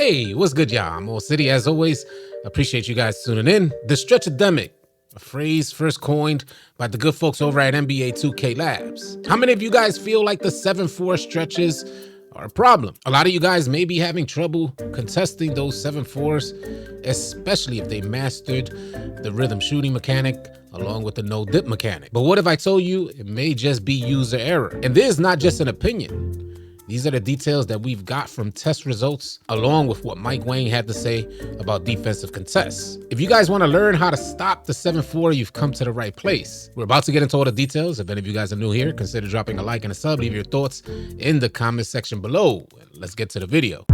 Hey, what's good, y'all? I'm AllCity. As always, appreciate you guys tuning in. The stretchademic, a phrase first coined by the good folks over at NBA 2K Labs. How many of you guys feel like the 7-4 stretches are a problem? A lot of you guys may be having trouble contesting those 7-4s, especially if they mastered the rhythm shooting mechanic along with the no dip mechanic. But what if I told you it may just be user error? And this is not just an opinion. These are the details that we've got from test results, along with what Mike Wang had to say about defensive contests. If you guys want to learn how to stop the 7-4, you've come to the right place. We're about to get into all the details. If any of you guys are new here, consider dropping a like and a sub. Leave your thoughts in the comment section below. Let's get to the video.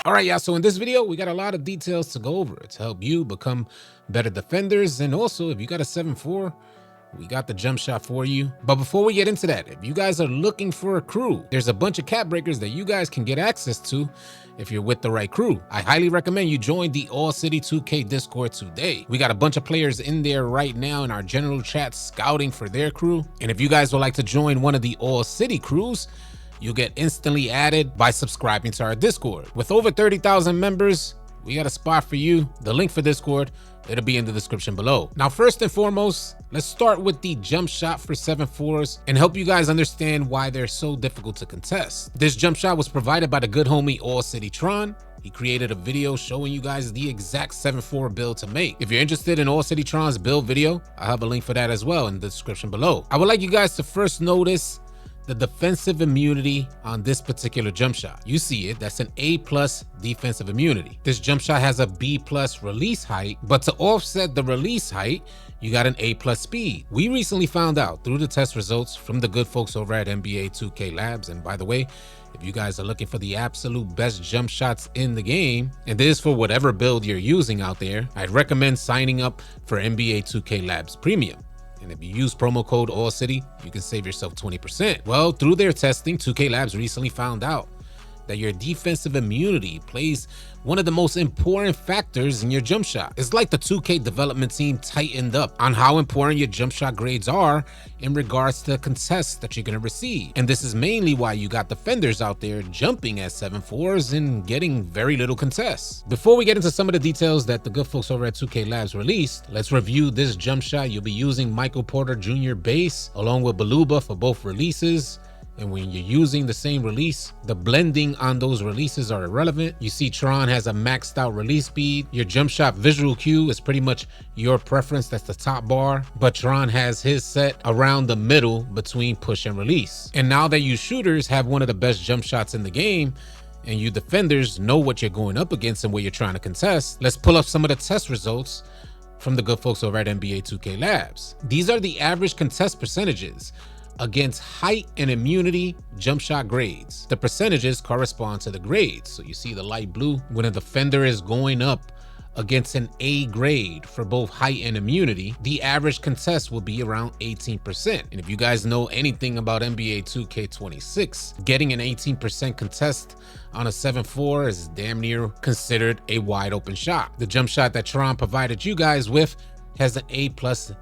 All right, y'all, so in this video, we got a lot of details to go over to help you become better defenders. And also, if you got a 7-4, we got the jump shot for you. But before we get into that, if you guys are looking for a crew, there's a bunch of cap breakers that you guys can get access to if you're with the right crew. I highly recommend you join the AllCity 2K Discord today. We got a bunch of players in there right now in our general chat scouting for their crew. And if you guys would like to join one of the AllCity crews, you'll get instantly added by subscribing to our Discord. With over 30,000 members, we got a spot for you. The link for Discord, it'll be in the description below. Now, first and foremost, let's start with the jump shot for 7-4s and help you guys understand why they're so difficult to contest. This jump shot was provided by the good homie AllCityTron. He created a video showing you guys the exact 7-4 build to make. If you're interested in AllCityTron's build video, I'll have a link for that as well in the description below. I would like you guys to first notice the defensive immunity on this particular jump shot. You see it, that's an A+ defensive immunity. This jump shot has a B+ release height, but to offset the release height, you got an A+ speed. We recently found out through the test results from the good folks over at NBA 2K Labs, and by the way, if you guys are looking for the absolute best jump shots in the game, and this is for whatever build you're using out there, I'd recommend signing up for NBA 2K Labs Premium. And if you use promo code AllCity, you can save yourself 20%. Well, through their testing, 2K Labs recently found out that your defensive immunity plays one of the most important factors in your jump shot. It's like the 2K development team tightened up on how important your jump shot grades are in regards to contests that you're gonna receive. And this is mainly why you got defenders out there jumping at 7-4s and getting very little contests. Before we get into some of the details that the good folks over at 2K Labs released, let's review this jump shot. You'll be using Michael Porter Jr. base along with Baluba for both releases. And when you're using the same release, the blending on those releases are irrelevant. You see Tron has a maxed out release speed. Your jump shot visual cue is pretty much your preference. That's the top bar. But Tron has his set around the middle between push and release. And now that you shooters have one of the best jump shots in the game, and you defenders know what you're going up against and what you're trying to contest, let's pull up some of the test results from the good folks over at NBA 2K Labs. These are the average contest percentages against height and immunity jump shot grades. The percentages correspond to the grades. So you see the light blue, when a defender is going up against an A grade for both height and immunity, the average contest will be around 18%. And if you guys know anything about NBA 2K26, getting an 18% contest on a 7-4 is damn near considered a wide open shot. The jump shot that Tron provided you guys with has an A+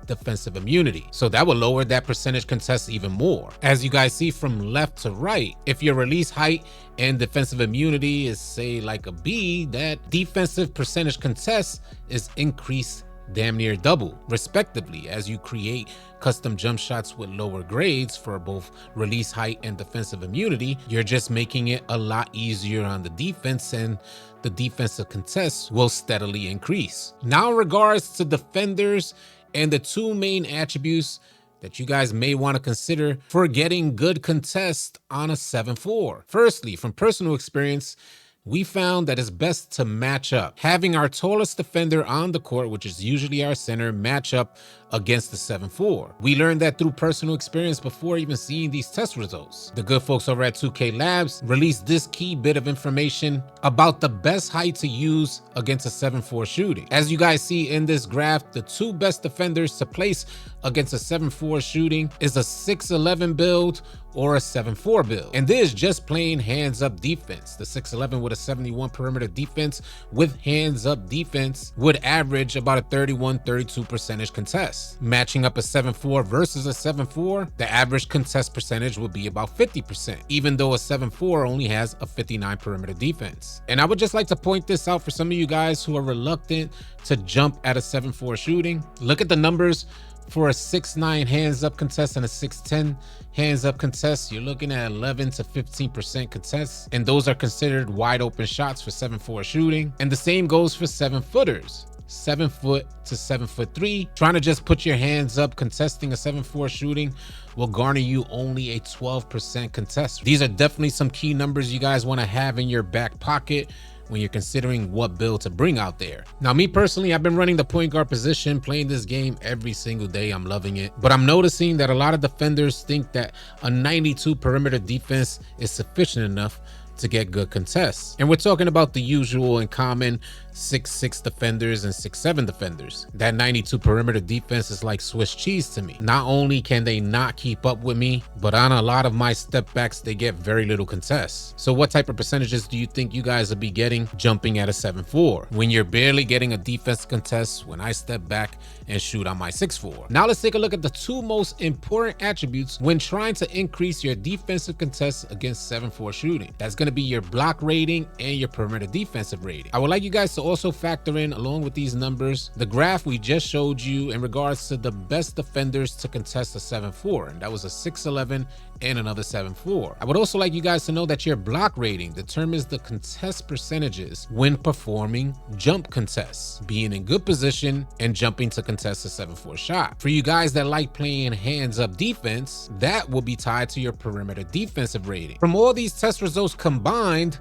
defensive immunity. So that will lower that percentage contest even more. As you guys see from left to right, if your release height and defensive immunity is say like a B, that defensive percentage contest is increased damn near double respectively as you create custom jump shots with lower grades for both release height and defensive immunity. You're just making it a lot easier on the defense, and the defensive contests will steadily increase. Now in regards to defenders and the two main attributes that you guys may want to consider for getting good contests on a 7-4. Firstly, from personal experience, we found that it's best to match up. Having our tallest defender on the court, which is usually our center, match up against the 7-4. We learned that through personal experience before even seeing these test results. The good folks over at 2K Labs released this key bit of information about the best height to use against a 7-4 shooting. As you guys see in this graph, the two best defenders to place against a 7-4 shooting is a 6'11 build or a 7-4 build. And this is just plain hands up defense. The 6'11 with a 71 perimeter defense with hands up defense would average about a 31-32% contest. Matching up a 7-4 versus a 7-4, the average contest percentage would be about 50%, even though a 7-4 only has a 59 perimeter defense. And I would just like to point this out for some of you guys who are reluctant to jump at a 7-4 shooting. Look at the numbers for a 6'9 hands up contest and a 6'10 hands up contest. You're looking at 11 to 15% contests, and those are considered wide open shots for 7-4 shooting. And the same goes for 7-footers. 7 foot to 7'3", trying to just put your hands up contesting a 7-4 shooting will garner you only a 12% contest. These are definitely some key numbers you guys want to have in your back pocket when you're considering what build to bring out there. Now, me personally, I've been running the point guard position, playing this game every single day. I'm loving it. But I'm noticing that a lot of defenders think that a 92 perimeter defense is sufficient enough to get good contests. And we're talking about the usual and common 6'6 defenders and 6'7 defenders. That 92 perimeter defense is like Swiss cheese to me. Not only can they not keep up with me, but on a lot of my step backs, they get very little contests. So what type of percentages do you think you guys will be getting jumping at a 7-4 when you're barely getting a defense contest when I step back and shoot on my 6'4? Now let's take a look at the two most important attributes when trying to increase your defensive contests against 7-4 shooting. That's going to be your block rating and your perimeter defensive rating. I would like you guys to also factor in, along with these numbers, the graph we just showed you in regards to the best defenders to contest a 7-4, and that was a 6'11 and another 7-4. I would also like you guys to know that your block rating determines the contest percentages when performing jump contests, being in good position and jumping to contest a 7-4 shot. For you guys that like playing hands up defense, that will be tied to your perimeter defensive rating. From all these test results combined,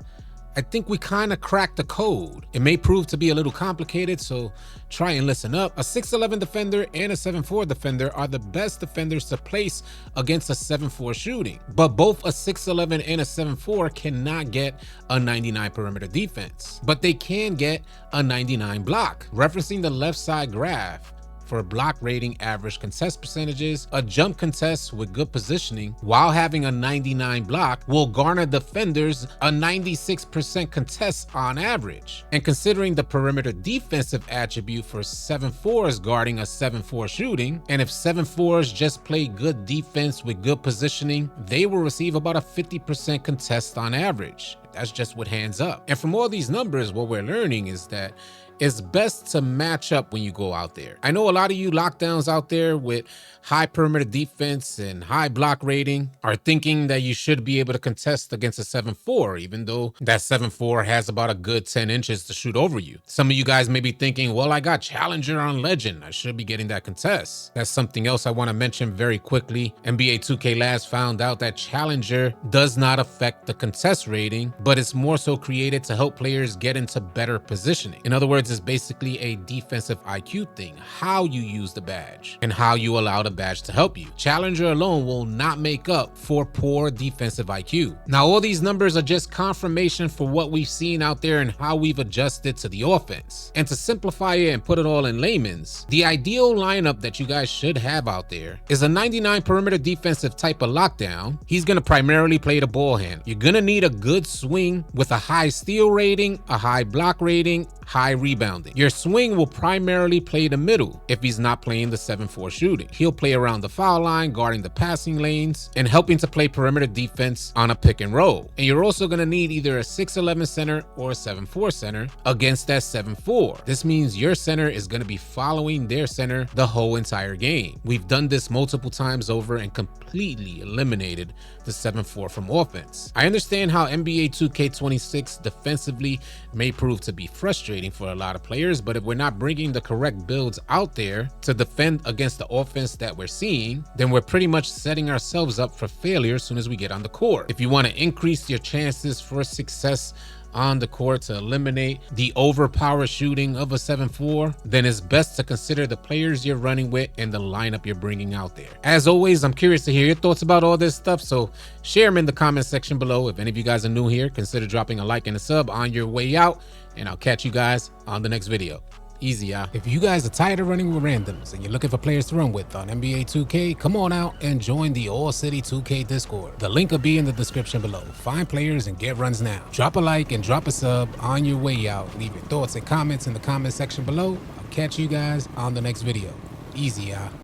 I think we kind of cracked the code. It may prove to be a little complicated, so try and listen up. A 6'11 defender and a 7'4 defender are the best defenders to place against a 7-4 shooting. But both a 6'11 and a 7'4 cannot get a 99 perimeter defense, but they can get a 99 block. Referencing the left side graph, for block rating average contest percentages, a jump contest with good positioning while having a 99 block will garner defenders a 96% contest on average. And considering the perimeter defensive attribute for 7-4s guarding a 7-4 shooting, and if 7-4s just play good defense with good positioning, they will receive about a 50% contest on average. That's just with hands up. And from all these numbers, what we're learning is that it's best to match up when you go out there. I know a lot of you lockdowns out there with high perimeter defense and high block rating are thinking that you should be able to contest against a 7-4, even though that 7-4 has about a good 10 inches to shoot over you. Some of you guys may be thinking, well, I got Challenger on Legend, I should be getting that contest. That's something else I want to mention very quickly. NBA 2K last found out that Challenger does not affect the contest rating, but it's more so created to help players get into better positioning. In other words, it's basically a defensive IQ thing, how you use the badge and how you allow the badge to help you. Challenger alone will not make up for poor defensive IQ. Now, all these numbers are just confirmation for what we've seen out there and how we've adjusted to the offense. And to simplify it and put it all in layman's, the ideal lineup that you guys should have out there is a 99 perimeter defensive type of lockdown. He's going to primarily play the ball hand. You're going to need a good swing with a high steal rating, a high block rating, high rebounding. Your swing will primarily play the middle if he's not playing the 7-4 shooting. He'll play around the foul line, guarding the passing lanes, and helping to play perimeter defense on a pick and roll. And you're also going to need either a 6'11 center or a 7'4 center against that 7-4. This means your center is going to be following their center the whole entire game. We've done this multiple times over and completely eliminated the 7-4 from offense. I understand how NBA 2K26 defensively may prove to be frustrating for a lot of players, but if we're not bringing the correct builds out there to defend against the offense that we're seeing, then we're pretty much setting ourselves up for failure as soon as we get on the court. If you want to increase your chances for success on the court to eliminate the overpower shooting of a 7-4, then it's best to consider the players you're running with and the lineup you're bringing out there. As always, I'm curious to hear your thoughts about all this stuff, so share them in the comment section below. If any of you guys are new here, consider dropping a like and a sub on your way out, and I'll catch you guys on the next video. Easy, y'all. If you guys are tired of running with randoms and you're looking for players to run with on NBA 2K, come on out and join the AllCity 2K Discord. The link will be in the description below. Find players and get runs now. Drop a like and drop a sub on your way out. Leave your thoughts and comments in the comment section below. I'll catch you guys on the next video. Easy, y'all.